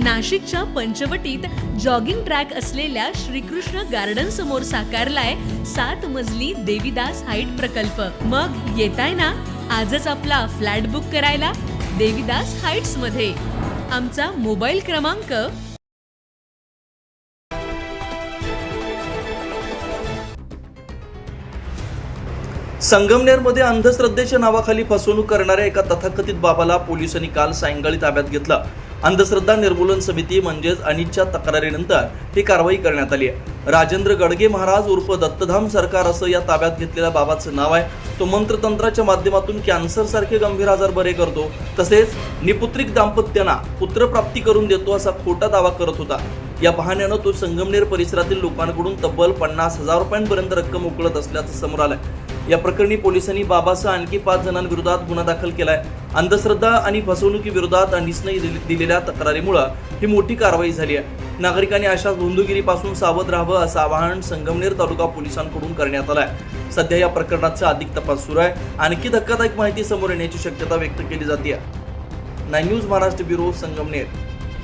नाशिकच्या पंचवटीत jogging track असलेल्या Shrikrishna garden समोर साकारलाय 7 मजली देवीदास हाईट प्रकल्प। मग येताय ना आजच आपला फ्लॅट बुक करायला देवीदास हाईट्स मध्ये। आमचा मोबाईल क्रमांक संगमनेरमध्ये अंधश्रद्धेच्या नावाखाली फसवणूक करणाऱ्या एका तथाकथित बाबाला पोलिसांनी काल सायंकाळी ताब्यात घेतलं। अंधश्रद्धा निर्मूलन समिती म्हणजेच अनिच्छा तक्रारीनंतर ही कारवाई करण्यात आली आहे। राजेंद्र गडगे महाराज उर्फ दत्तधाम सरकार असं या ताब्यात घेतलेल्या बाबाचं नाव आहे। तो मंत्रतंत्राच्या माध्यमातून कॅन्सर सारखे गंभीर आजार बरे करतो, तसेच निपुत्रिक दाम्पत्यांना पुत्रप्राप्ती करून देतो असा खोटा दावा करत होता। या बहाण्यानं तो संगमनेर परिसरातील लोकांकडून तब्बल 50,000 रुपयांपर्यंत रक्कम उकळत असल्याचं समोर आलंय। या प्रकरणी पोलिसांनी बाबासह आणखी 5 जणांविरोधात गुन्हा दाखल केलाय। अंधश्रद्धा आणि फसवणुकीविरोधात अनिसने दिलेल्या तक्रारीमुळे ही मोठी कारवाई झाली आहे। नागरिकांनी अशा धुंदगिरीपासून सावध राहावं असं आवाहन संगमनेर तालुका पोलिसांकडून करण्यात आलं आहे। सध्या या प्रकरणाचा अधिक तपास सुरू आहे। आणखी धक्कादायक माहिती समोर येण्याची शक्यता व्यक्त केली जाते। 9 न्यूज महाराष्ट्र ब्युरो, संगमनेर।